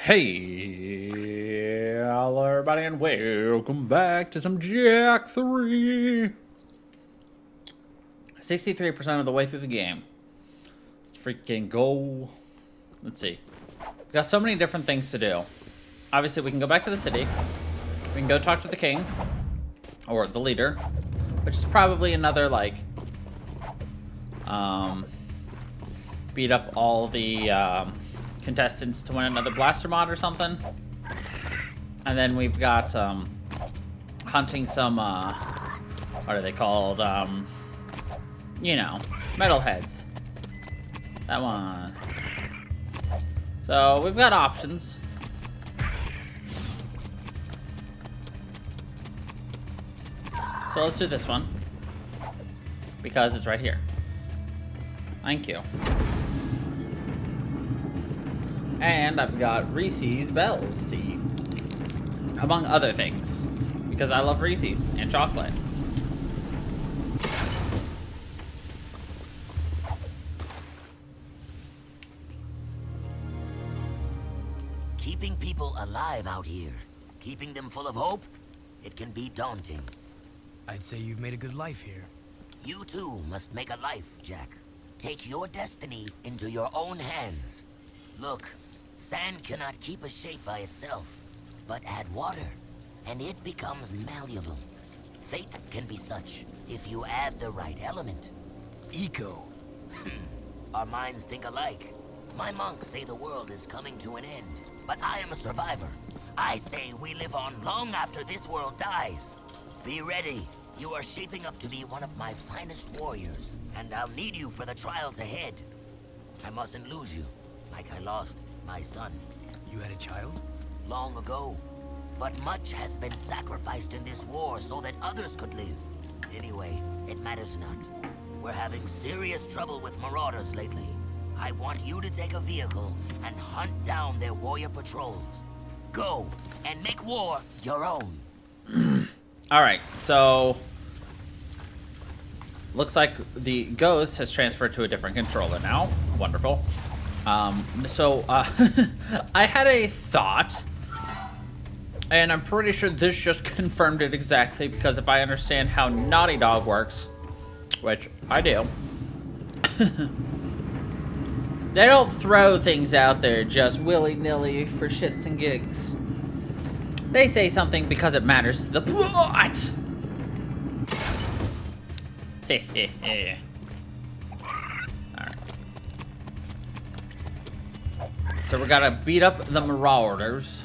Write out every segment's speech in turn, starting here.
Hey, hello everybody, and welcome back to some Jak 3. 63% of the way through the game. Let's freaking go. Let's see. We've got so many different things to do. Obviously, we can go back to the city. We can go talk to the king. Or the leader. Which is probably another, like... beat up all the, contestants to win another blaster mod or something. And then we've got hunting some what are they called, you know, metalheads. That one. So we've got options. So let's do this one because it's right here. Thank you. And I've got Reese's Bells to eat. Among other things. Because I love Reese's and chocolate. Keeping people alive out here, keeping them full of hope, it can be daunting. I'd say you've made a good life here. You too must make a life, Jak. Take your destiny into your own hands. Look, sand cannot keep a shape by itself, but add water, and it becomes malleable. Fate can be such, if you add the right element. Eco. Our minds think alike. My monks say the world is coming to an end, but I am a survivor. I say we live on long after this world dies. Be ready. You are shaping up to be one of my finest warriors, and I'll need you for the trials ahead. I mustn't lose you. Like I lost my son. You had a child? Long ago. But much has been sacrificed in this war so that others could live. Anyway, it matters not. We're having serious trouble with marauders lately. I want you to take a vehicle and hunt down their warrior patrols. Go, and make war your own. Alright, so... looks like the ghost has transferred to a different controller now. Wonderful. I had a thought, and I'm pretty sure this just confirmed it exactly, because if I understand how Naughty Dog works, which I do, they don't throw things out there just willy-nilly for shits and gigs. They say something because it matters to the plot! Hehehe. So we gotta beat up the marauders.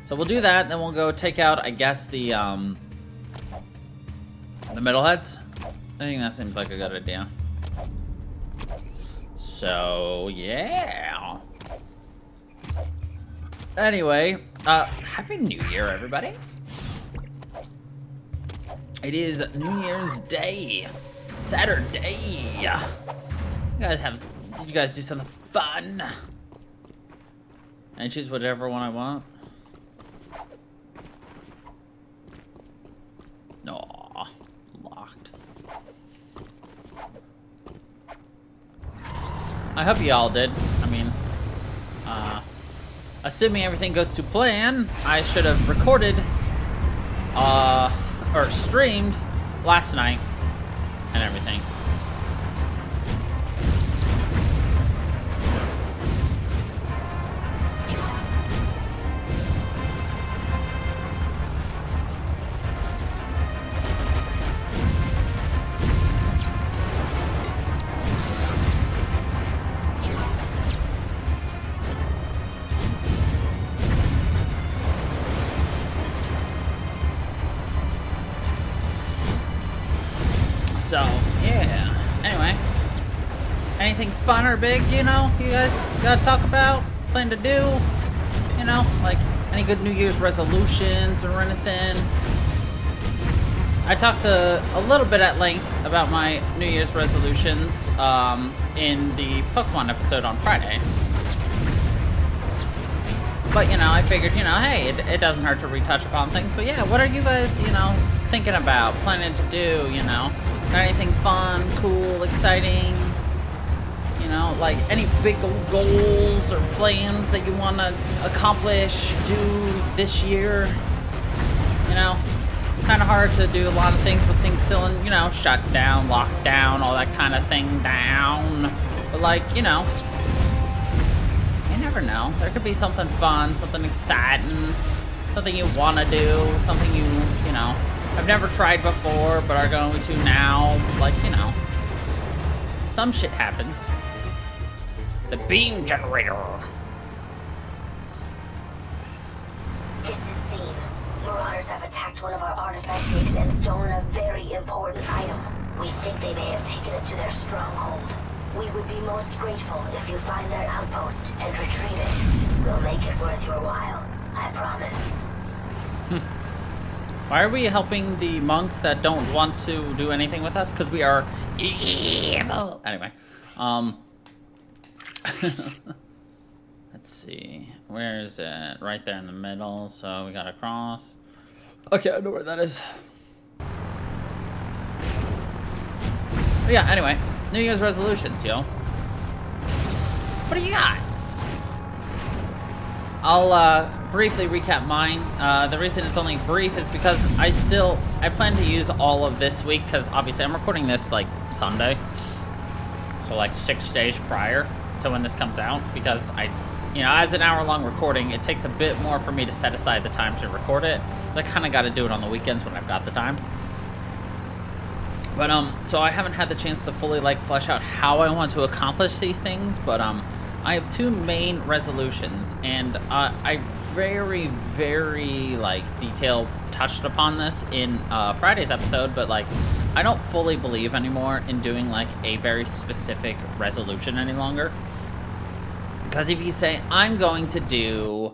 So we'll do that, then we'll go take out, I guess, the metalheads. I think that seems like a good idea. So, yeah. Anyway, Happy New Year, everybody. It is New Year's Day. Saturday. Did you guys do something fun? And choose whichever one I want. Aw, locked. I hope you all did. I mean, assuming everything goes to plan, I should have recorded, or streamed last night and everything. So, yeah. Anyway. Anything fun or big, you know, you guys gotta talk about? Plan to do? You know, like, any good New Year's resolutions or anything? I talked a little bit at length about my New Year's resolutions in the Pokemon episode on Friday. But, you know, I figured, you know, hey, it doesn't hurt to retouch upon things. But yeah, what are you guys, you know, thinking about, planning to do, you know? Got anything fun, cool, exciting, you know? You know, like any big goals or plans that you want to accomplish, do this year. You know, kind of hard to do a lot of things with things still in, you know, shut down, locked down, all that kind of thing down. But like, you know, you never know. There could be something fun, something exciting, something you want to do, something you know, have never tried before but are going to now. Like, you know, some shit happens. The beam generator. This is Scene. Marauders have attacked one of our artifact digs and stolen a very important item. We think they may have taken it to their stronghold. We would be most grateful if you find their outpost and retrieve it. We'll make it worth your while. I promise. Why are we helping the monks that don't want to do anything with us? Because we are evil. Anyway, let's see. Where is it? Right there in the middle. So we gotta cross. Okay, I know where that is. But yeah, anyway. New Year's resolutions, yo. What do you got? I'll briefly recap mine. The reason it's only brief is because I plan to use all of this week, because obviously I'm recording this like Sunday. So like 6 days prior to when this comes out, because you know, as an hour-long recording, it takes a bit more for me to set aside the time to record it. So I kind of got to do it on the weekends when I've got the time. But, so I haven't had the chance to fully, like, flesh out how I want to accomplish these things, but, I have 2 main resolutions, and, I very, very, like, detailed touched upon this in, Friday's episode, but, like, I don't fully believe anymore in doing, like, a very specific resolution any longer. Because if you say, I'm going to do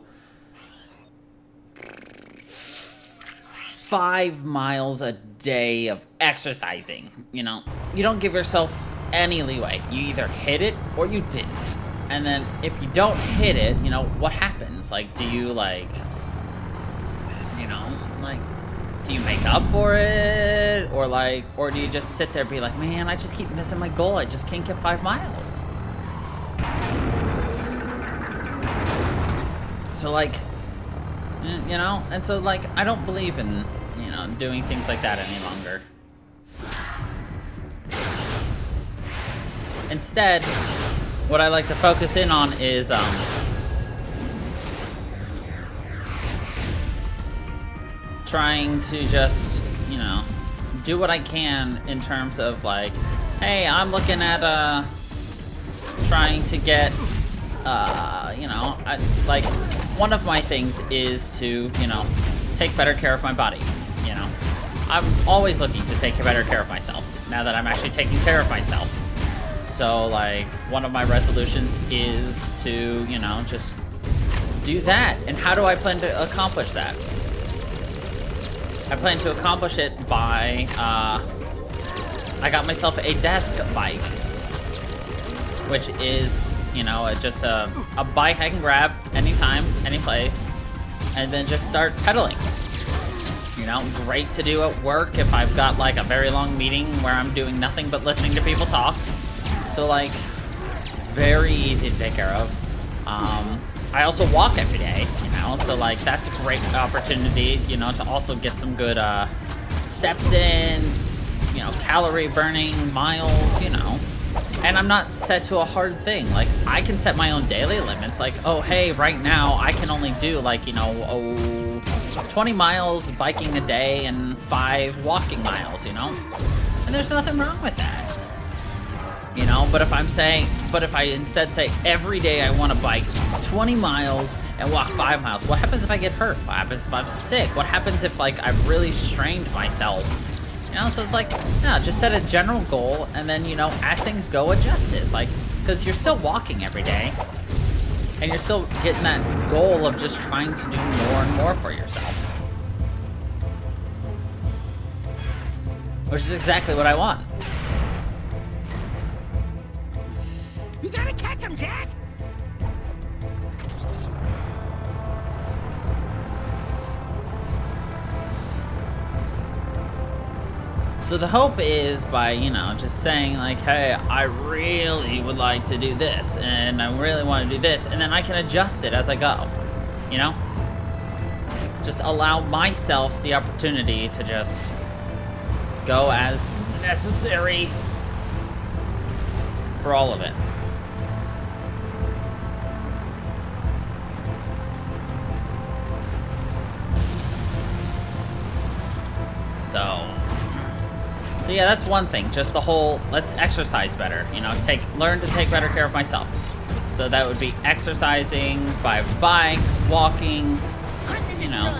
5 miles a day of exercising, you know, you don't give yourself any leeway. You either hit it or you didn't. And then if you don't hit it, you know, what happens? Like, do you, like, you know, like, do you make up for it? Or, like, or do you just sit there and be like, man, I just keep missing my goal. I just can't get 5 miles. So, like, you know, and so, like, I don't believe in, you know, doing things like that any longer. Instead, what I like to focus in on is, trying to just, you know, do what I can in terms of, like, hey, I'm looking at, trying to get, you know, like, one of my things is to, you know, take better care of my body, you know. I'm always looking to take better care of myself, now that I'm actually taking care of myself. So, like, one of my resolutions is to, you know, just do that. And how do I plan to accomplish that? I plan to accomplish it by, I got myself a desk bike, which is, you know, just a bike I can grab anytime, any place, and then just start pedaling. You know, great to do at work if I've got, like, a very long meeting where I'm doing nothing but listening to people talk. So, like, very easy to take care of. I also walk every day, you know, so, like, that's a great opportunity, you know, to also get some good steps in, you know, calorie burning, miles, you know. And I'm not set to a hard thing. Like, I can set my own daily limits. Like, oh, hey, right now I can only do, like, you know, 20 miles biking a day and 5 walking miles, you know? And there's nothing wrong with that. You know, but if I instead say every day I want to bike 20 miles and walk 5 miles, what happens if I get hurt? What happens if I'm sick? What happens if, like, I've really strained myself? You know, so it's like, no, just set a general goal, and then, you know, as things go, adjust it. Like, because you're still walking every day, and you're still getting that goal of just trying to do more and more for yourself. Which is exactly what I want. You gotta catch him, Jack! So the hope is by, you know, just saying like, hey, I really would like to do this, and I really want to do this, and then I can adjust it as I go, you know? Just allow myself the opportunity to just go as necessary for all of it. So yeah, that's one thing. Just the whole, let's exercise better. You know, learn to take better care of myself. So that would be exercising by bike, walking, you know,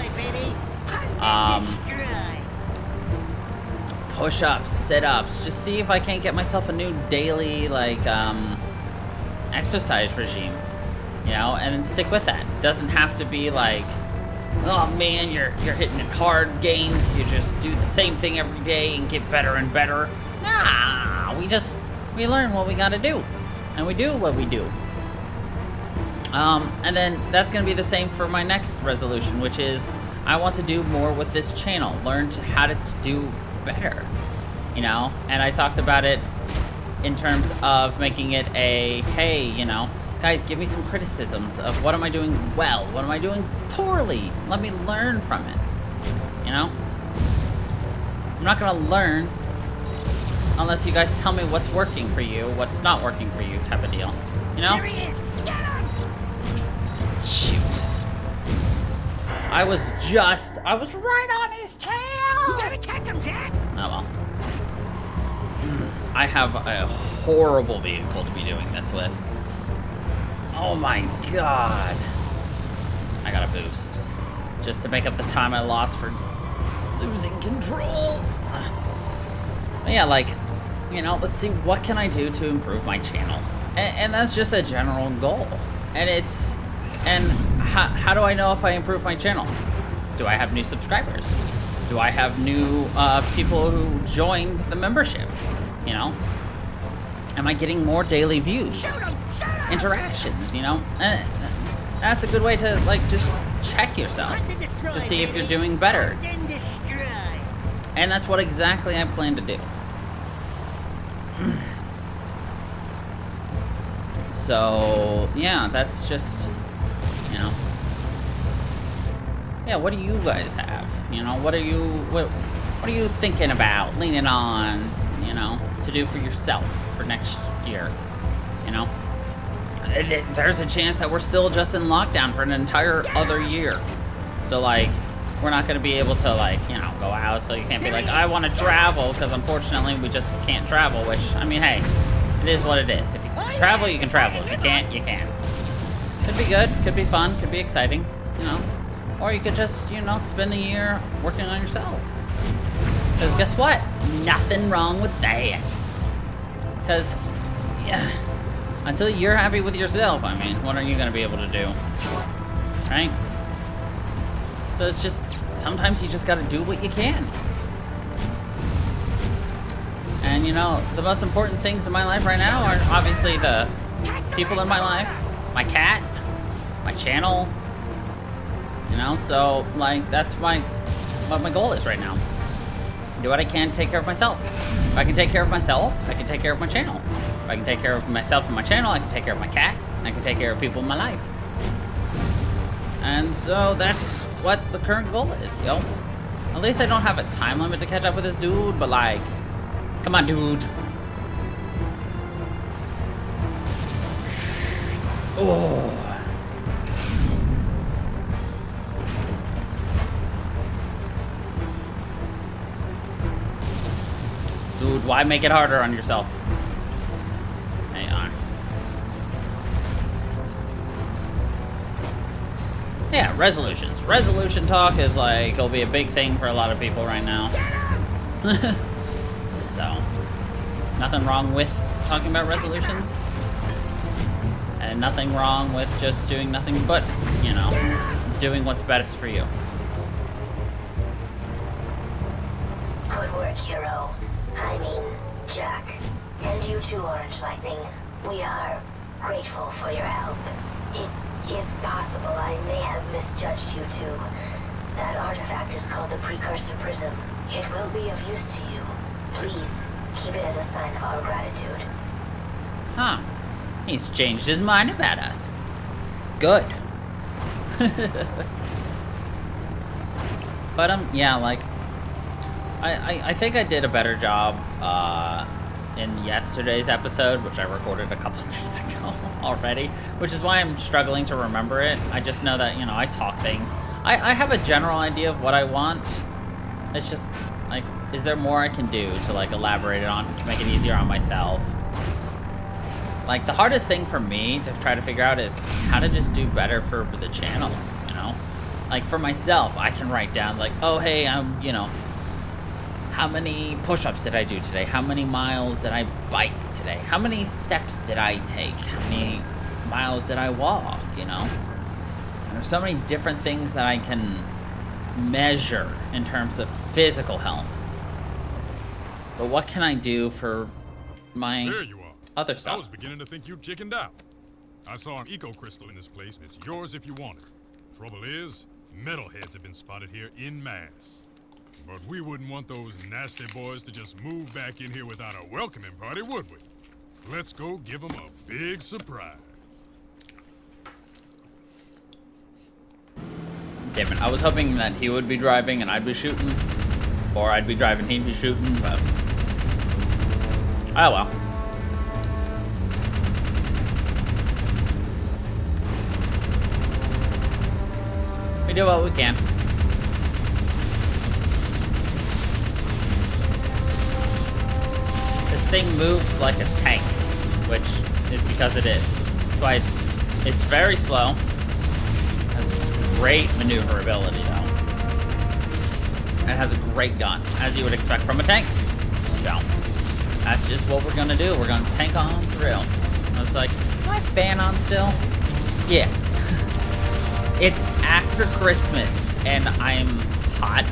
push-ups, sit-ups. Just see if I can't get myself a new daily, like, exercise regime. You know, and then stick with that. Doesn't have to be like, oh man, you're hitting it hard gains. You just do the same thing every day and get better and better. Nah, we learn what we gotta do, and we do what we do. And then that's gonna be the same for my next resolution, which is I want to do more with this channel, learn how to do better, you know. And I talked about it in terms of making it a, hey, you know, guys, give me some criticisms of what am I doing well, what am I doing poorly. Let me learn from it, you know? I'm not gonna learn unless you guys tell me what's working for you, what's not working for you type of deal, you know? There he is! Get him! Shoot. I was right on his tail! You gotta catch him, Jack! Oh well. I have a horrible vehicle to be doing this with. Oh my god. I got a boost. Just to make up the time I lost for losing control. But yeah, like, you know, let's see, what can I do to improve my channel? And that's just a general goal. And how do I know if I improve my channel? Do I have new subscribers? Do I have new people who joined the membership? You know? Am I getting more daily views? Interactions, you know? That's a good way to, like, just check yourself to see if you're doing better. And that's what exactly I plan to do. So, yeah, that's just, you know. Yeah, what do you guys have? You know, what are you thinking about, leaning on, you know, to do for yourself for next year? You know? There's a chance that we're still just in lockdown for an entire other year. So, like, we're not going to be able to, like, you know, go out. So you can't be like, I want to travel, because unfortunately we just can't travel, which, I mean, hey, it is what it is. If you can travel, you can travel. If you can't, you can't. Could be good, could be fun, could be exciting, you know. Or you could just, you know, spend the year working on yourself. Because guess what? Nothing wrong with that. Because, yeah, until you're happy with yourself, I mean, what are you going to be able to do? Right? So it's just, sometimes you just got to do what you can. And, you know, the most important things in my life right now are obviously the people in my life, my cat, my channel, you know, so, like, that's what my goal is right now. Do what I can to take care of myself. If I can take care of myself, I can take care of my channel. If I can take care of myself and my channel, I can take care of my cat, and I can take care of people in my life. And so that's what the current goal is, yo. At least I don't have a time limit to catch up with this dude, but, like, come on, dude. Oh. Dude, why make it harder on yourself? Hang on. Yeah, resolutions. Resolution talk is like, it'll be a big thing for a lot of people right now. So, nothing wrong with talking about resolutions. And nothing wrong with just doing nothing but, you know, doing what's best for you. Good work, hero. I mean, Jack. And you too, Orange Lightning. We are grateful for your help. It is possible I may have misjudged you too. That artifact is called the Precursor Prism. It will be of use to you. Please, keep it as a sign of our gratitude. Huh. He's changed his mind about us. Good. But, yeah, like, I think I did a better job, in yesterday's episode, which I recorded a couple days ago already, which is why I'm struggling to remember it. I just know that, you know, I talk things. I have a general idea of what I want. It's just, like, is there more I can do to, like, elaborate it on, to make it easier on myself? Like, the hardest thing for me to try to figure out is how to just do better for the channel, you know? Like, for myself, I can write down, like, oh, hey, you know, how many push-ups did I do today? How many miles did I bike today? How many steps did I take? How many miles did I walk, you know? There's so many different things that I can measure in terms of physical health. But what can I do for my There you are. other I stuff? was beginning to think you chickened out. I saw an eco crystal in this place, and it's yours if you want it. Trouble is, metalheads have been spotted here en masse. But we wouldn't want those nasty boys to just move back in here without a welcoming party, would we? Let's go give them a big surprise. Damn it, I was hoping that he would be driving and I'd be shooting. Or I'd be driving, he'd be shooting, but... oh well. We do what we can. This thing moves like a tank, which is because it is. That's why it's very slow. Has great maneuverability though. And has a great gun, as you would expect from a tank. So that's just what we're gonna do. We're gonna tank on through. I was like, is my fan on still? Yeah. It's after Christmas and I'm hot.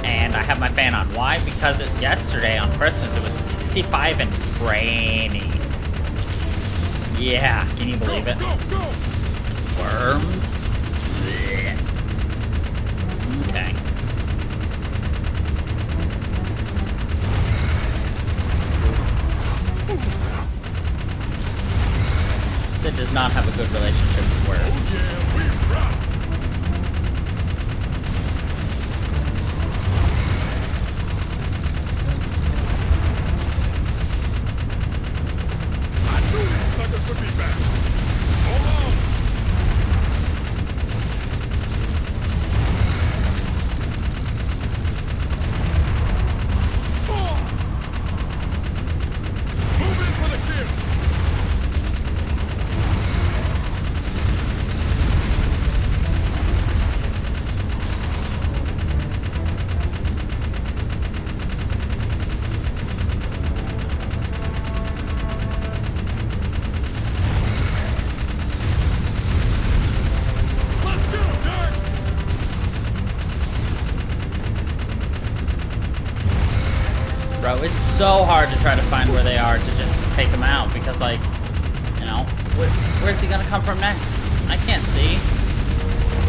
And I have my fan on. Why? Because yesterday on Christmas it was 65 and rainy. Yeah, can you believe it? Worms? Blech. Okay. Sid does not have a good relationship with worms. Yeah, we rock. I knew these suckers would be back. Hold on. Move in for the kill. Let's go, Dirk. Bro, it's so hard to try to find where they are to just take them out because, like, you know, where's he gonna come from next? I can't see.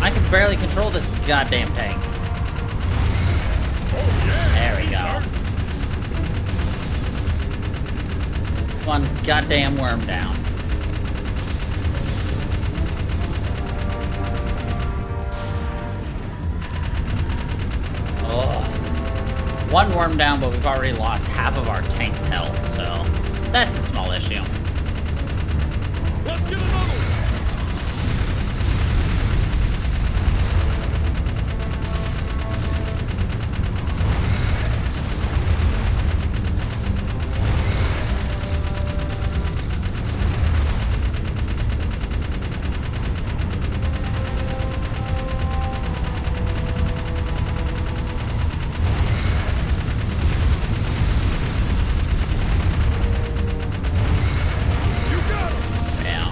I can barely control this goddamn tank. Oh yeah. There we go. One goddamn worm down. Oh. One worm down, but we've already lost half of our tank's health, so that's a small issue. Let's get another one. You got him. Yeah.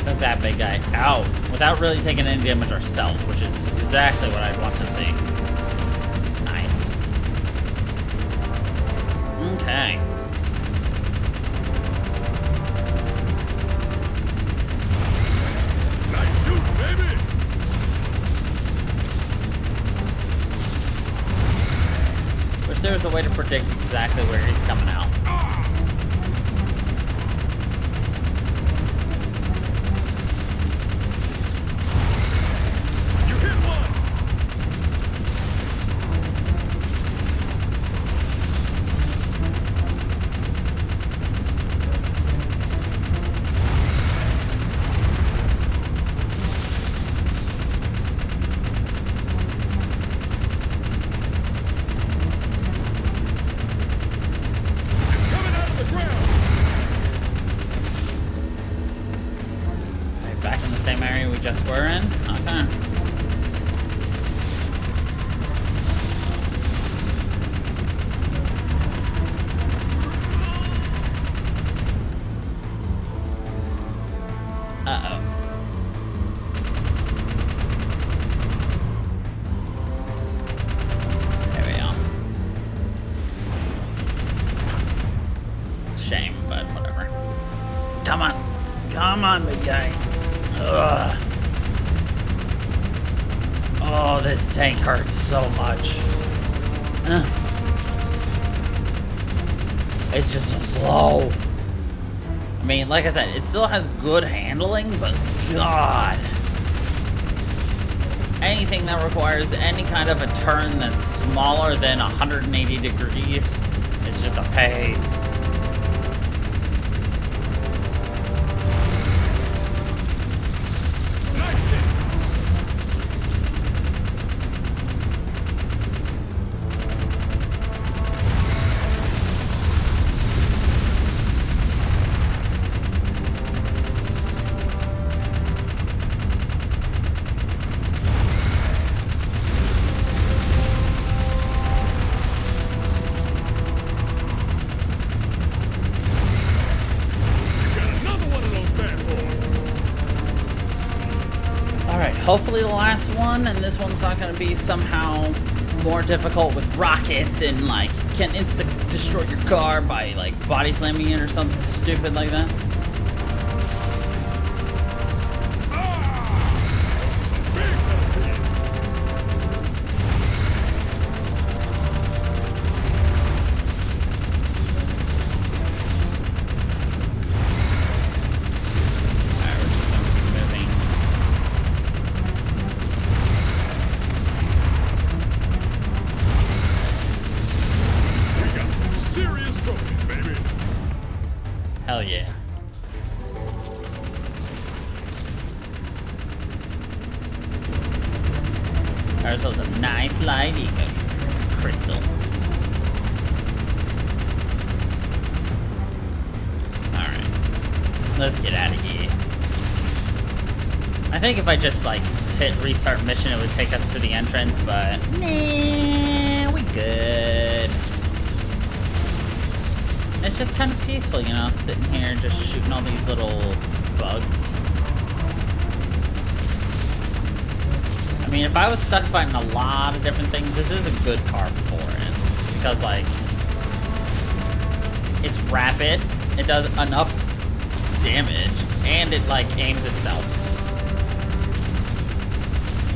Took that big guy out without really taking any damage ourselves, which is exactly what I'd want to see. Nice. Okay. Nice shooting, baby. there was a way to predict exactly where he's coming out. You hit one! It's coming out of the ground! Okay, back in the same area we just were in. Okay. Uh-oh. There we go. Shame, but whatever. Come on. Come on, big guy. Ugh. Oh, this tank hurts so much. Ugh. It's just so slow. I mean, like I said, it still has good handling, but God. Anything that requires any kind of a turn that's smaller than 180 degrees is just a pain. Nice hit! You got another one of those bad boys! Alright, hopefully the last one, and this one's not going to be somehow more difficult with rockets and, like, can insta-destroy your car by, like, body slamming it or something stupid like that. Some big metal heads. Alright, we're just going to keep moving. We got some serious trophies, baby. Hell yeah. Got ourselves a nice light eco crystal. Alright. Let's get out of here. I think if I just like hit restart mission it would take us to the entrance, but nah, we good. It's just kind of peaceful, you know, sitting here and just shooting all these little bugs. I mean, if I was stuck fighting a lot of different things, this is a good car for it. Because, like, it's rapid, it does enough damage, and it, like, aims itself.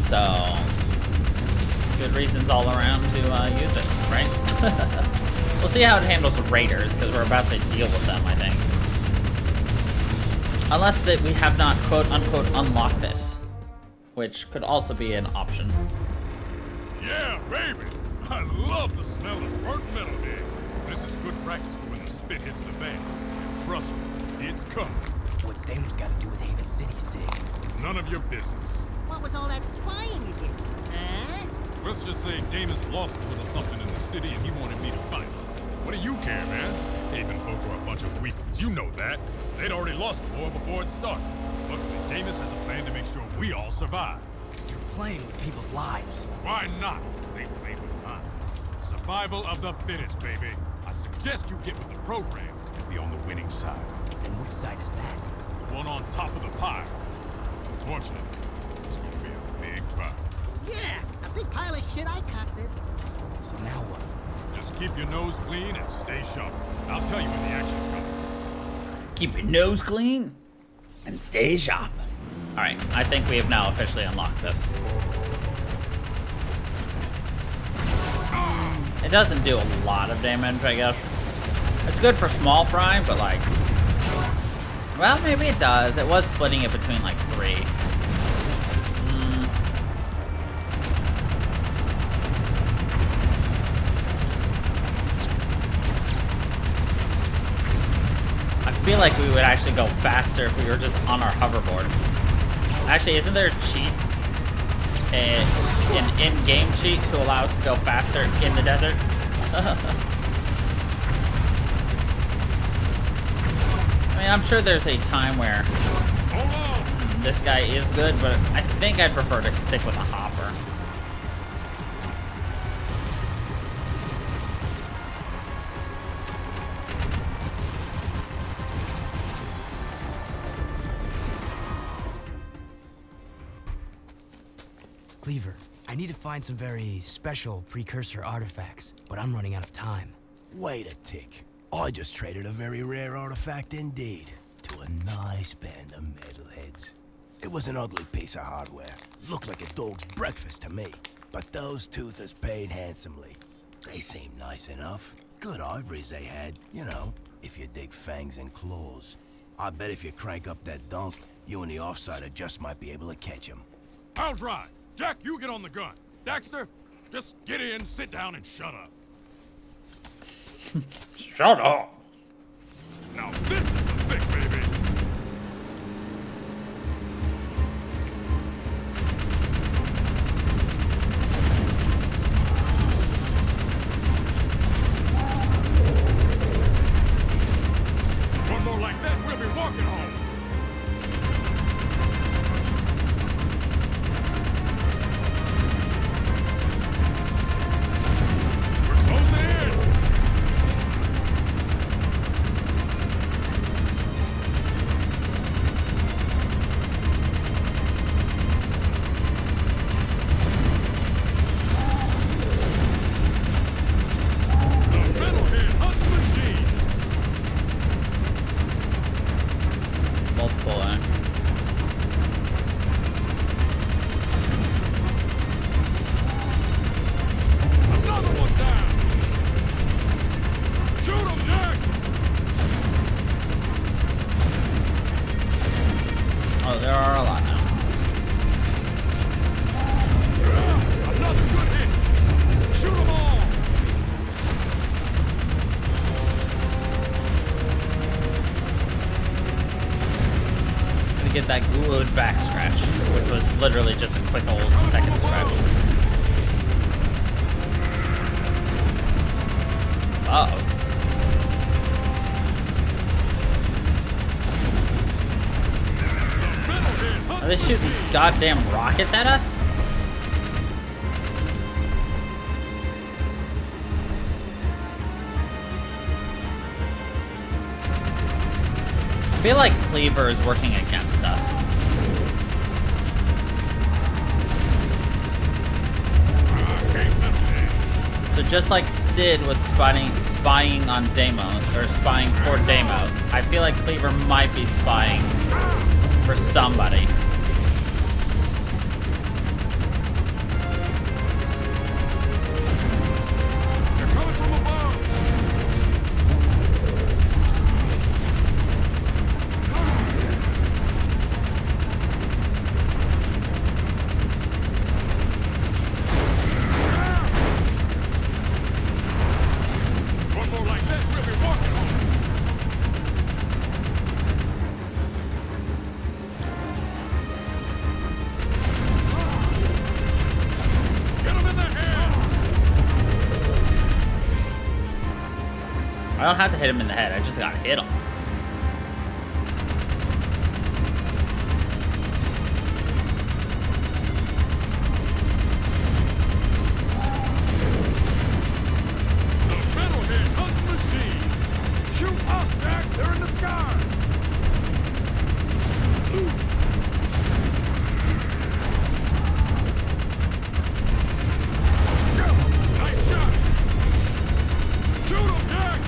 So, good reasons all around to use it, right? We'll see how it handles with raiders, because we're about to deal with them, I think. Unless that we have not, quote-unquote, unlocked this. Which could also be an option. Yeah, baby! I love the smell of burnt metal here. This is good practice for when the spit hits the fan. Trust me, it's coming. What's Damon's got to do with Haven City, Sig? None of your business. What was all that spying you did? Huh? Let's just say Damus lost a little something in the city and he wanted me to fight. What do you care, man? Haven folk are a bunch of weaklings, you know that. They'd already lost the war before it started. Luckily, Damus has a plan to make sure we all survive. You're playing with people's lives. Why not? They played with mine. Survival of the fittest, baby. I suggest you get with the program and be on the winning side. And which side is that? The one on top of the pile. Unfortunately, it's gonna be a big pile. Yeah, a big pile of shit. I caught this. So now what? Just keep your nose clean and stay sharp. I'll tell you when the action's coming. Keep your nose clean and stay sharp. Alright, I think we have now officially unlocked this. It doesn't do a lot of damage, I guess. It's good for small fry, but like... Well, maybe it does. It was splitting it between like 3. I feel like we would actually go faster if we were just on our hoverboard. Actually, isn't there a cheat? An in-game cheat to allow us to go faster in the desert? I mean, I'm sure there's a time where this guy is good, but I think I'd prefer to stick with a hopper. Cleaver, I need to find some very special precursor artifacts, but I'm running out of time. Wait a tick. I just traded a very rare artifact indeed to a nice band of metalheads. It was an ugly piece of hardware. Looked like a dog's breakfast to me. But those toothers paid handsomely. They seemed nice enough. Good ivories they had, you know, if you dig fangs and claws. I bet if you crank up that dunk, you and the offsider just might be able to catch him. I'll drive. Jack, you get on the gun. Daxter, just get in, sit down, and shut up. Shut up. Now this is the thing, baby. One more like that, we'll be walking home. We're closing in. The Metalhead Hunt Machine. Multiple, Another one down. Shoot him, Jack. Oh, there are a lot now. Another good hit. Shoot them all. To get that good back scratch, which was literally just a quick old second scratch. Uh-oh. Metalhead Hunt Are they shooting goddamn rockets at us? I feel like Cleaver is working against us. So just like Sid was spying on Deimos, or spying for Deimos, I feel like Cleaver might be spying for somebody. They're coming from above. One more like that, we'll be walking home. Get him in the head. I don't have to hit him in the head, I just gotta hit him. The Metalhead Hunt Machine. Shoot up, Jack. They're in the sky. Nice shot. Shoot him, Jack.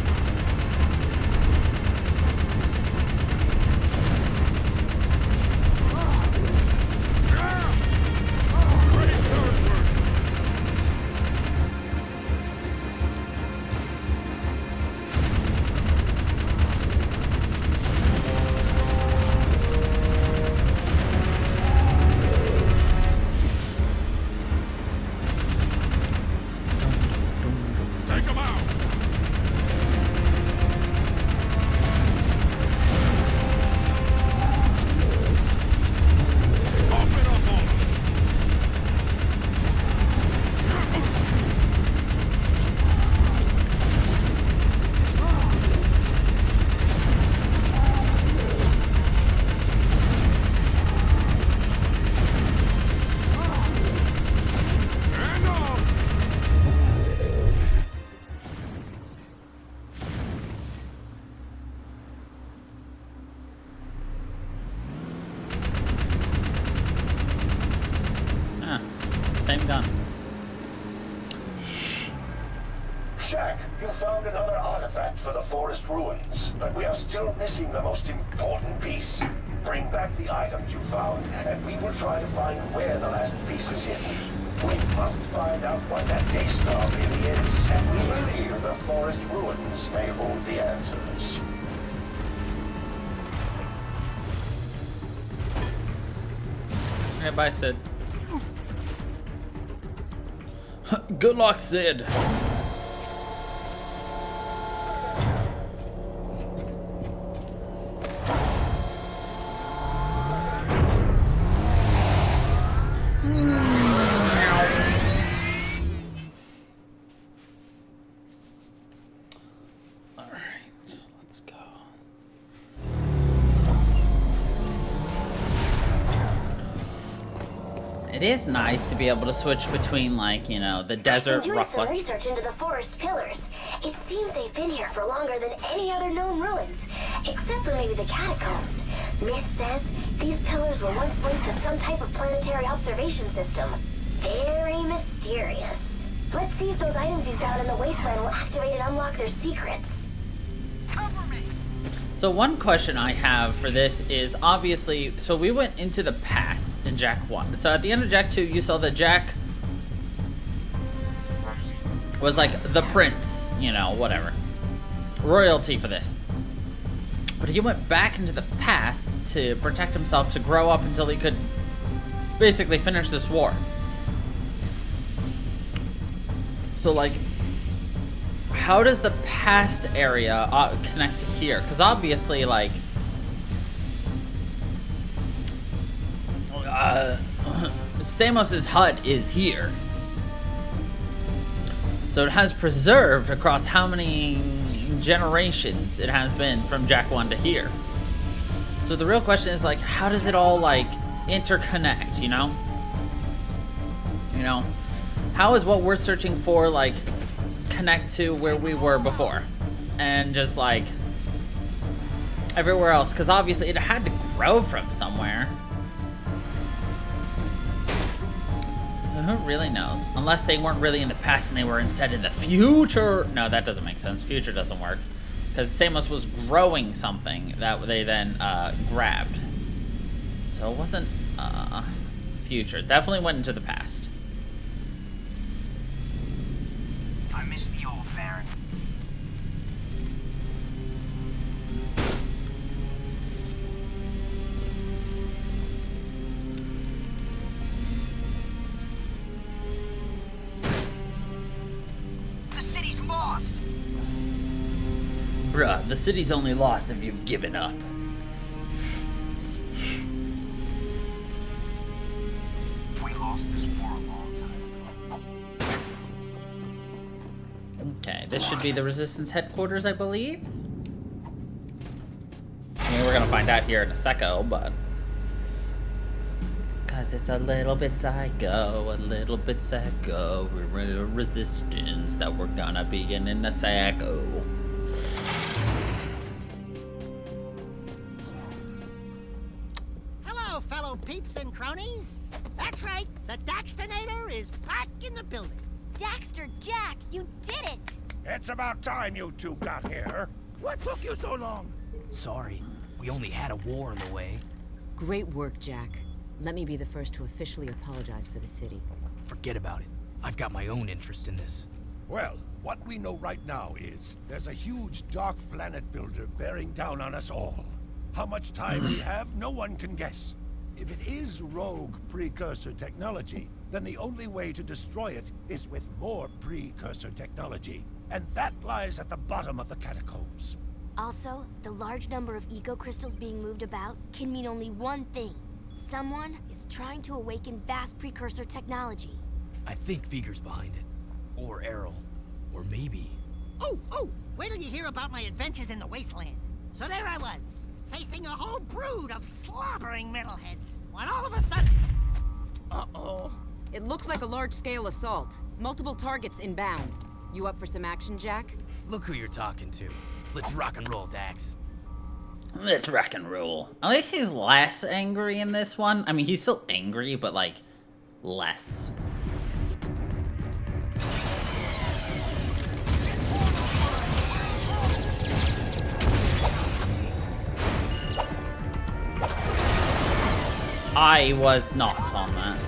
Jack, you found another artifact for the forest ruins, but we are still missing the most important piece. Bring back the items you found, and we will try to find where the last piece is hidden. We must find out what that Daystar really is, and we believe the forest ruins may hold the answers. Hey, bye, Sid. Good luck, Sid. It is nice to be able to switch between, like, you know, the desert Doing rough some like. research into the forest pillars. It seems they've been here for longer than any other known ruins, except for maybe the catacombs. Myth says these pillars were once linked to some type of planetary observation system. Very mysterious. Let's see if those items you found in the wasteland will activate and unlock their secrets. Cover me. So one question I have for this is, obviously, so we went into the past in Jak 1. So at the end of Jak 2, you saw that Jak was like the prince, you know, whatever. Royalty for this. But he went back into the past to protect himself, to grow up until he could basically finish this war. So, like, how does the past area connect to here? Because obviously, like, Samos's hut is here. So it has preserved across how many generations it has been from Jak 1 to here. So the real question is, like, how does it all, like, interconnect, you know? You know? How is what we're searching for, like, connect to where we were before? And just, like, everywhere else? Because obviously it had to grow from somewhere. So who really knows? Unless they weren't really in the past and they were instead in the future. No, that doesn't make sense. Future doesn't work. Because Samos was growing something that they then grabbed. So it wasn't future. It definitely went into the past. I miss the old Baron. The city's lost! Bruh, the city's only lost if you've given up. We lost this war a long time ago. Okay, this should be the Resistance headquarters, I believe. I mean, we're gonna find out here in a secco, but... Cause it's a little bit psycho, a little bit psycho. We're a Resistance that we're gonna be in a secco. Hello, fellow peeps and cronies. That's right, the Daxtonator is back in the building. Daxter, Jak, you did it! It's about time you two got here. What took you so long? Sorry, we only had a war in the way. Great work, Jak. Let me be the first to officially apologize for the city. Forget about it. I've got my own interest in this. Well, what we know right now is there's a huge dark planet builder bearing down on us all. How much time we have, no one can guess. If it is rogue precursor technology, then the only way to destroy it is with more precursor technology. And that lies at the bottom of the catacombs. Also, the large number of eco-crystals being moved about can mean only one thing. Someone is trying to awaken vast precursor technology. I think Vigor's behind it. Or Errol. Or maybe... Oh, wait till you hear about my adventures in the wasteland. So there I was, facing a whole brood of slobbering metalheads, when all of a sudden... Uh-oh. It looks like a large-scale assault. Multiple targets inbound. You up for some action, Jak? Look who you're talking to. Let's rock and roll, Dax. Let's rock and roll. At least he's less angry in this one. I mean, he's still angry, but, like, less. I was not on that.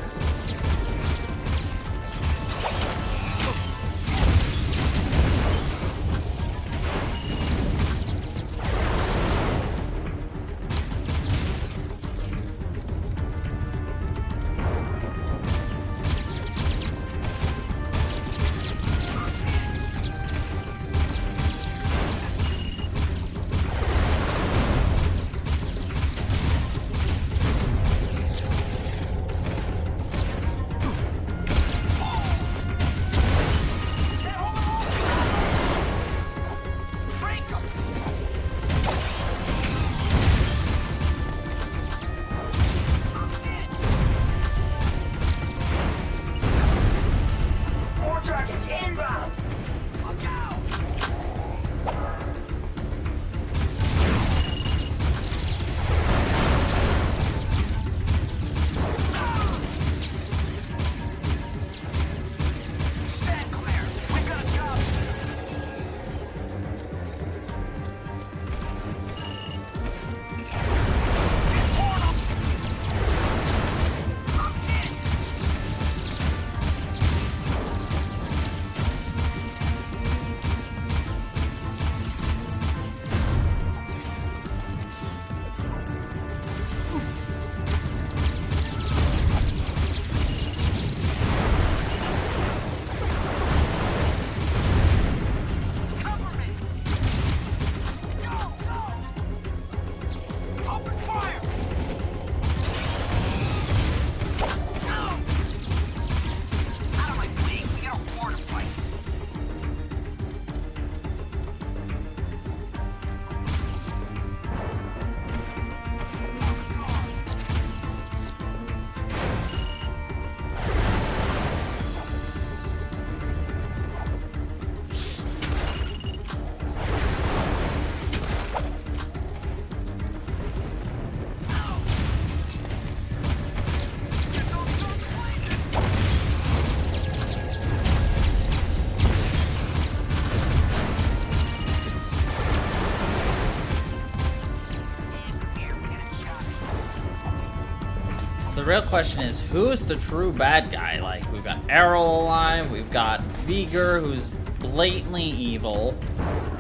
The real question is, who's the true bad guy? Like, we've got Errol alive, we've got Vigor, who's blatantly evil,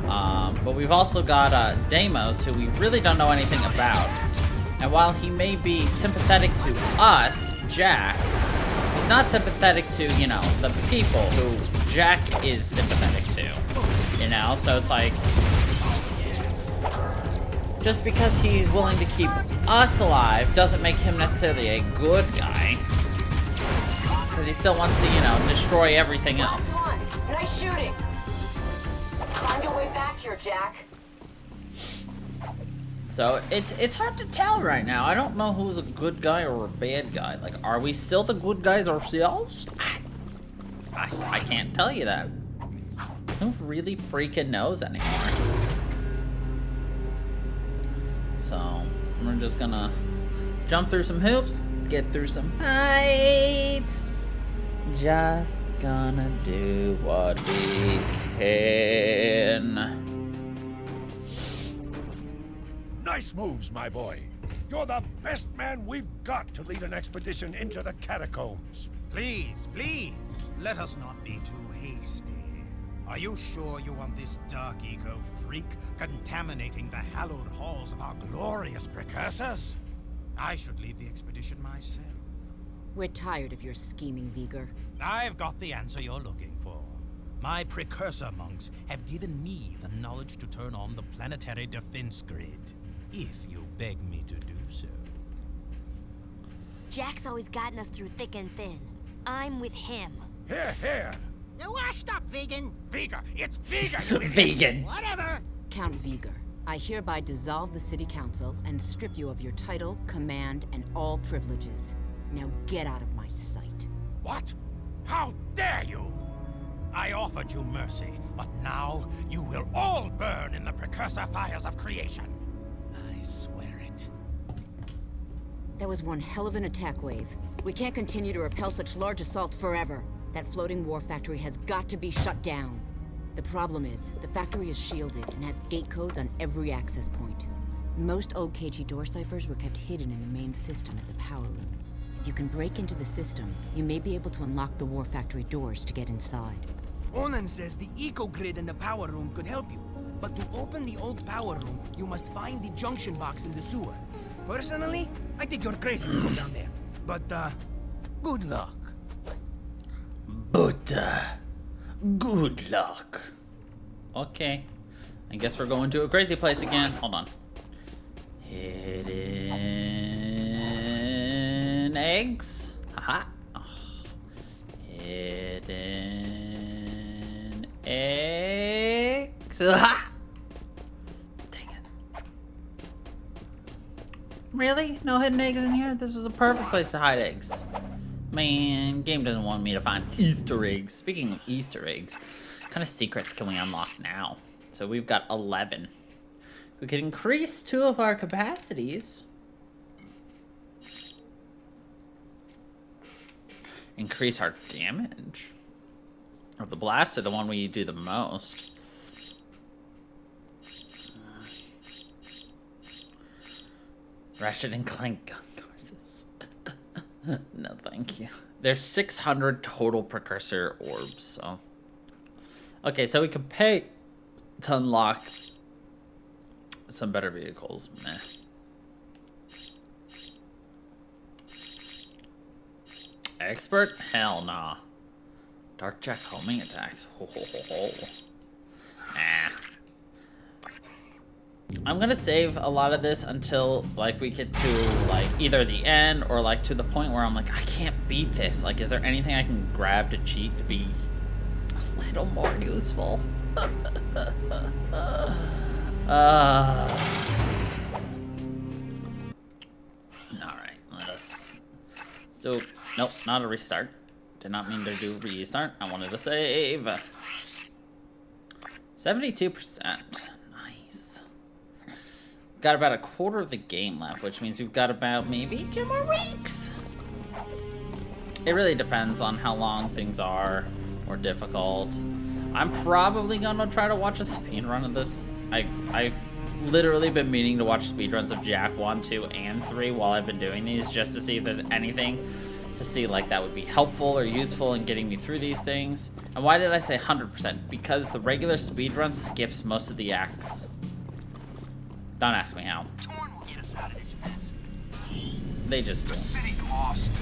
but we've also got Deimos, who we really don't know anything about. And while he may be sympathetic to us, Jack, he's not sympathetic to, you know, the people who Jack is sympathetic to. You know, so it's like, just because he's willing to keep us alive doesn't make him necessarily a good guy. Because he still wants to, you know, destroy everything else. Last one. Nice shooting. Find your way back here, Jack. So it's hard to tell right now. I don't know who's a good guy or a bad guy. Like, are we still the good guys ourselves? I can't tell you that. Who really freaking knows anymore? So, we're just gonna jump through some hoops, get through some fights. Just gonna do what we can. Nice moves, my boy. You're the best man we've got to lead an expedition into the catacombs. Please, please, let us not be too hasty. Are you sure you want this dark eco freak contaminating the hallowed halls of our glorious precursors? I should lead the expedition myself. We're tired of your scheming, Vigor. I've got the answer you're looking for. My precursor monks have given me the knowledge to turn on the planetary defense grid, if you beg me to do so. Jack's always gotten us through thick and thin. I'm with him. Here, here. You're washed up, vegan. Vigor, it's Vigor, you idiot. Vegan. Whatever. Count Vigor, I hereby dissolve the City Council and strip you of your title, command, and all privileges. Now get out of my sight. What? How dare you? I offered you mercy, but now you will all burn in the precursor fires of creation. I swear it. That was one hell of an attack wave. We can't continue to repel such large assaults forever. That floating war factory has got to be shut down. The problem is, the factory is shielded and has gate codes on every access point. Most old KG door ciphers were kept hidden in the main system at the power room. If you can break into the system, you may be able to unlock the War Factory doors to get inside. Onan says the eco-grid in the power room could help you. But to open the old power room, you must find the junction box in the sewer. Personally, I think you're crazy to go down there. But, good luck. But, good luck. Okay. I guess we're going to a crazy place again. Hold on. Hidden eggs. Haha. Oh. Hidden eggs. Aha. Dang it. Really? No hidden eggs in here? This was a perfect place to hide eggs. Man, game doesn't want me to find Easter eggs. Speaking of Easter eggs, what kind of secrets can we unlock now? So we've got 11. We could increase 2 of our capacities. Increase our damage. Of the blaster, the one we do the most. Ratchet and Clank gun courses. No, thank you. There's 600 total precursor orbs, so. Okay, so we can pay to unlock some better vehicles. Meh. Expert? Hell nah. Dark Jack homing attacks. Ho ho ho ho. Nah. I'm gonna save a lot of this until like we get to like either the end or like to the point where I'm like, I can't beat this. Like, is there anything I can grab to cheat to be a little more useful? Alright, let us. So, nope, not a restart. Did not mean to do restart. I wanted to save. 72%. Nice. Got about a quarter of the game left, which means we've got about maybe 2 more weeks. It really depends on how long things are or difficult. I'm probably gonna try to watch a speedrun of this. I've literally been meaning to watch speedruns of Jak 1, 2, and 3 while I've been doing these, just to see if there's anything to see like that would be helpful or useful in getting me through these things. And why did I say 100%? Because the regular speedrun skips most of the acts. Don't ask me how. Torn will get us out of this mess. They just do. The city's lost.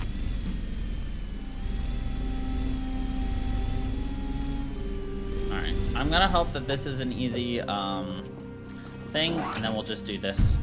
Alright, I'm gonna hope that this is an easy thing, and then we'll just do this.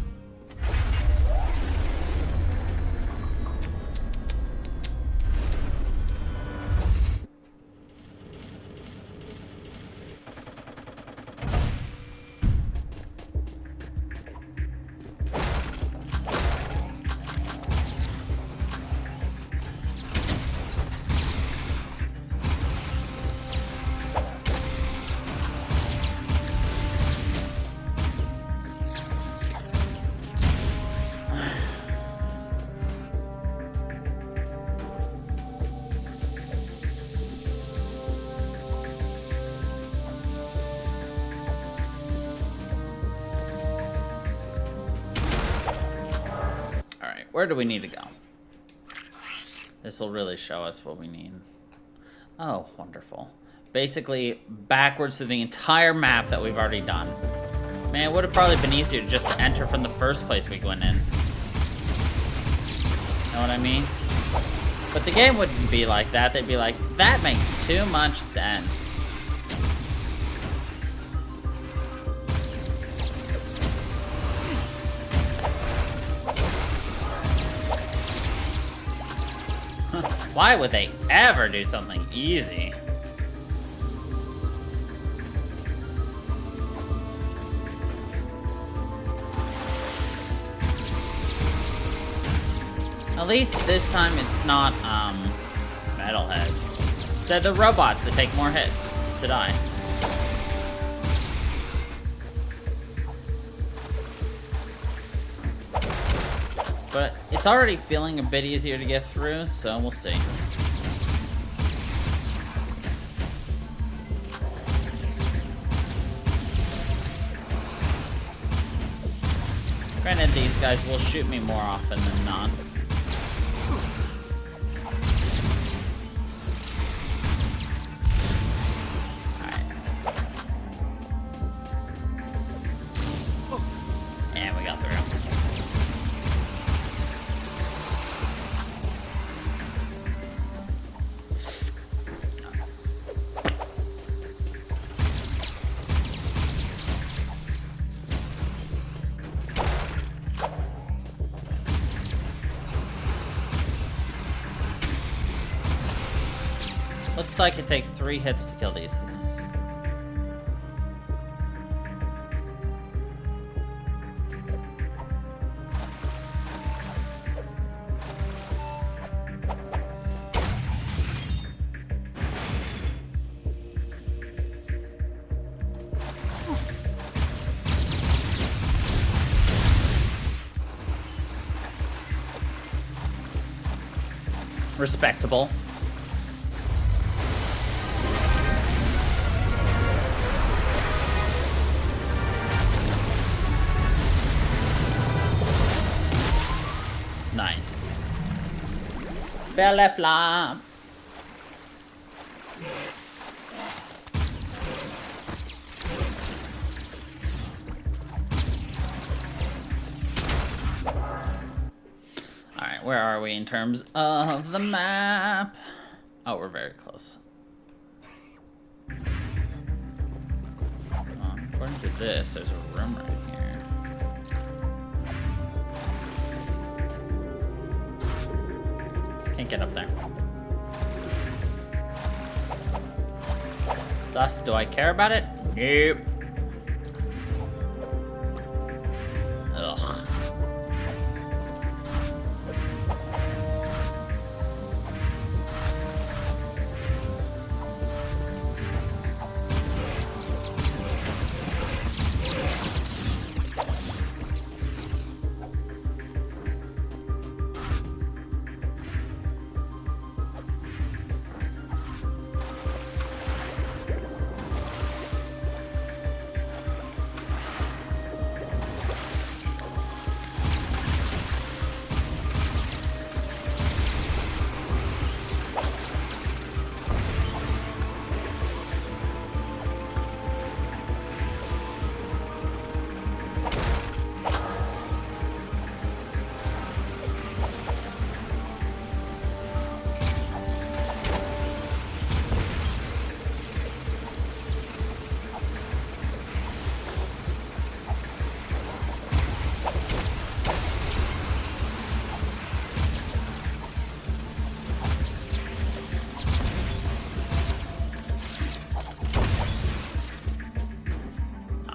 Where do we need to go? This will really show us what we need. Oh, wonderful. Basically, backwards through the entire map that we've already done. Man, it would have probably been easier just to enter from the first place we went in. Know what I mean? But the game wouldn't be like that. They'd be like, that makes too much sense. Why would they ever do something easy? At least this time it's not, metalheads. Instead, they're robots that take more hits to die. But it's already feeling a bit easier to get through, so we'll see. Granted, these guys will shoot me more often than not. Alright. And we got through. Looks like it takes 3 hits to kill these things. Respectable. Nice. Belly flop. Alright, where are we in terms of the map? Oh, we're very close. According to this, there's a room right here. Can't get up there. Thus, do I care about it? Nope. Ugh.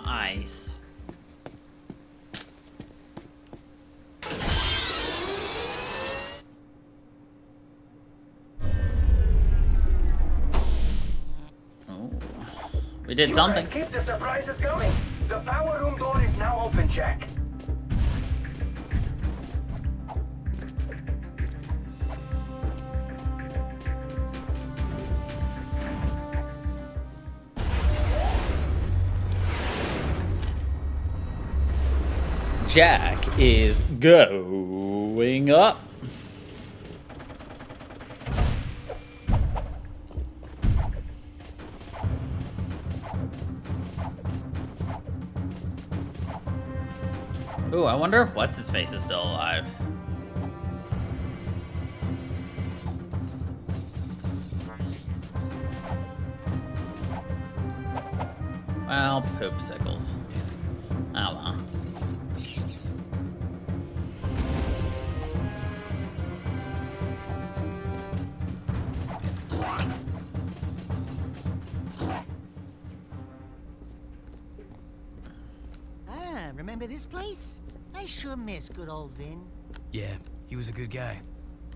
Nice. Oh, we did something. Keep the surprises going. The power room door is now open, Jack. Jack is going up. Ooh, I wonder if What's-His-Face is still alive. Well, poopsicles. Oh well. Remember this place? I sure miss good old Vin. Yeah, he was a good guy.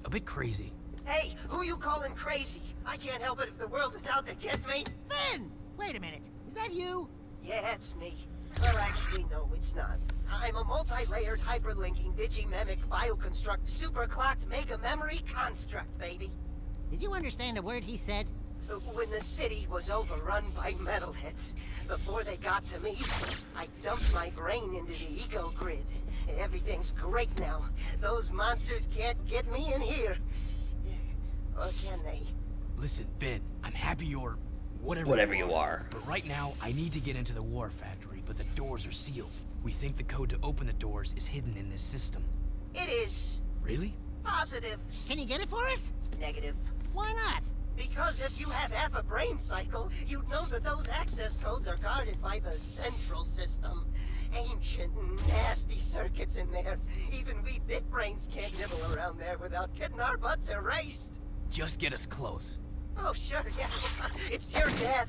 A bit crazy. Hey, who you calling crazy? I can't help it if the world is out to get me. Vin! Wait a minute. Is that you? Yeah, it's me. Well, actually, no, it's not. I'm a multi-layered hyperlinking digimemic bioconstruct superclocked mega memory construct, baby. Did you understand a word he said? When the city was overrun by metalheads, before they got to me, I dumped my brain into the eco grid. Everything's great now. Those monsters can't get me in here. Or can they? Listen, Ben, I'm happy you're... Whatever you are. But right now, I need to get into the war factory, but the doors are sealed. We think the code to open the doors is hidden in this system. It is. Really? Positive. Can you get it for us? Negative. Why not? Because if you have half a brain cycle, you'd know that those access codes are guarded by the central system. Ancient, nasty circuits in there. Even we bit brains can't nibble around there without getting our butts erased. Just get us close. Oh, sure, yeah. It's your death.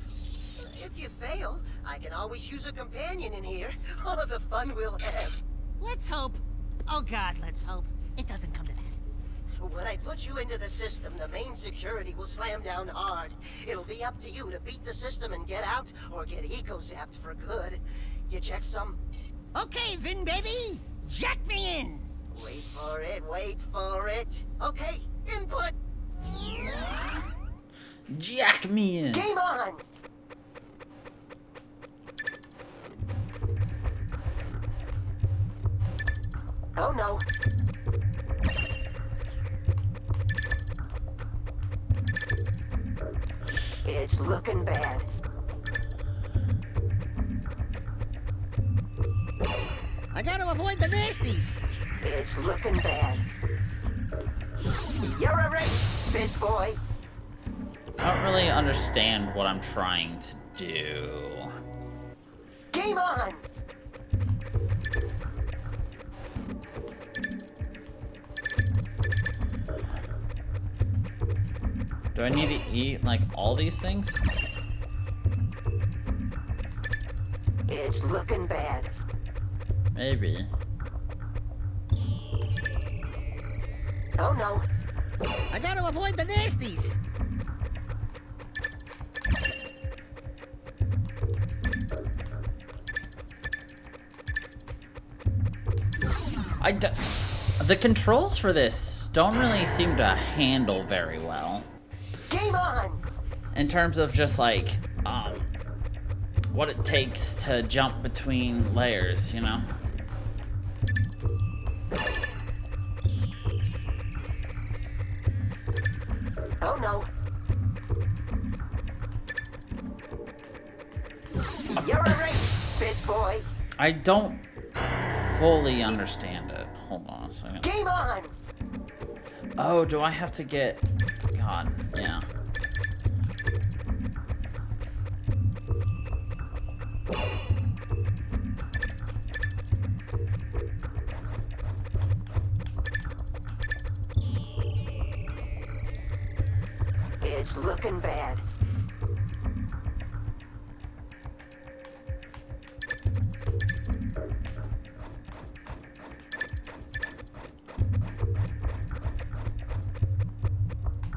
If you fail, I can always use a companion in here. Oh, the fun we'll have. Let's hope. Oh God, let's hope. It doesn't come to that. When I put you into the system, the main security will slam down hard. It'll be up to you to beat the system and get out, or get eco-zapped for good. You check some? Okay, Vin baby! Jack me in! Wait for it, wait for it. Okay, input! Jack me in! Game on! Oh no. It's looking bad. I gotta avoid the nasties! It's looking bad. You're a race, big boy. I don't really understand what I'm trying to do. Game on! Do I need to eat, like, all these things? It's looking bad. Maybe. Oh no. I gotta avoid the nasties! The controls for this don't really seem to handle very well. Game on! In terms of just like, what it takes to jump between layers, you know? Oh no. You're a race, big boy. I don't fully understand it. Hold on a second. Game on! Oh, do I have to get... God, yeah. It's looking bad.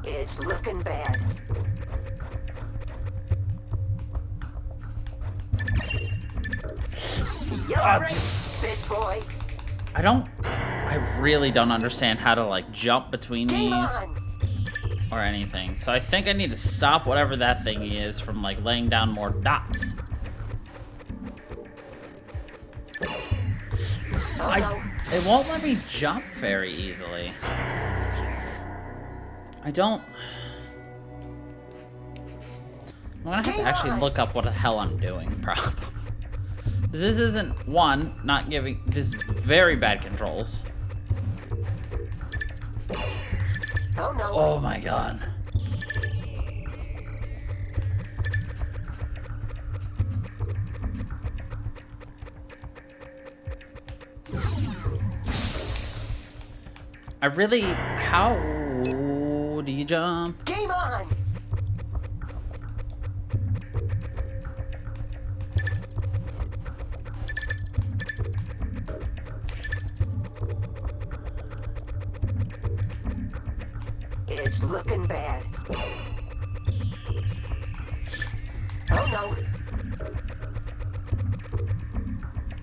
It's looking bad. You're right, big boy. I really don't understand how to like jump between Game these on! or anything. So I think I need to stop whatever that thingy is from like laying down more dots. Oh no. It won't let me jump very easily. I don't... I'm gonna have to actually look up what the hell I'm doing, probably. This isn't, one, not giving... This is very bad controls. Oh no. Oh my god. I really... How do you jump? Game on! It's looking bad. Oh no.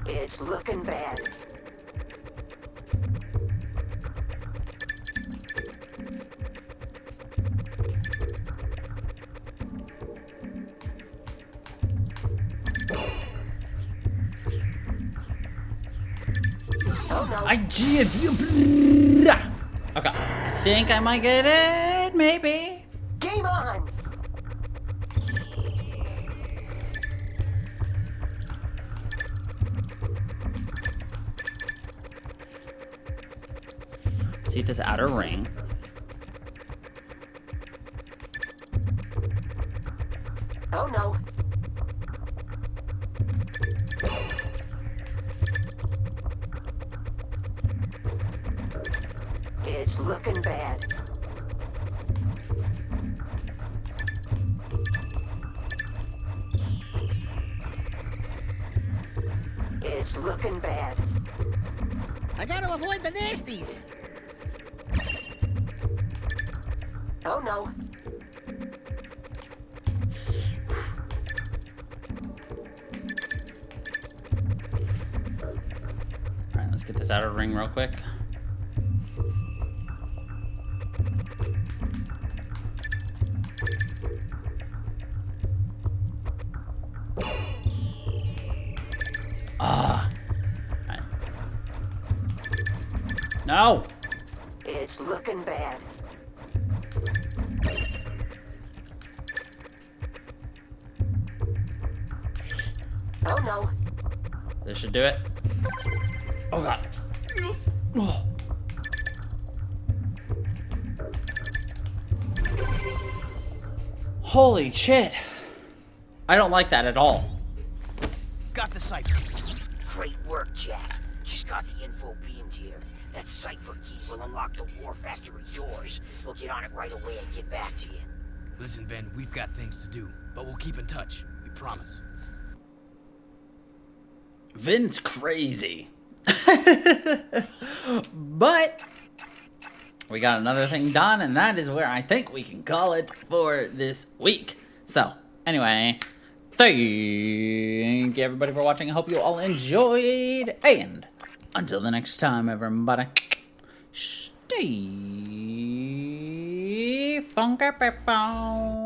It's looking bad. Oh Okay, I think I might get it, maybe. Game on! See this outer ring. Oh no. It's looking bad. It's looking bad. I gotta avoid the nasties. Oh no. Alright, let's get this outer ring real quick. Alright. No! It's looking bad. Oh no. This should do it. Oh god. Oh. Holy shit. I don't like that at all. Got the cipher. Great work, Jack. Just got the info beamed here. That cipher key will unlock the war factory doors. We'll get on it right away and get back to you. Listen, Ven, we've got things to do, but we'll keep in touch. We promise. Vin's crazy. But we got another thing done, and that is where I think we can call it for this week. So, anyway, thank you everybody for watching. I hope you all enjoyed. And until the next time, everybody, stay funky people.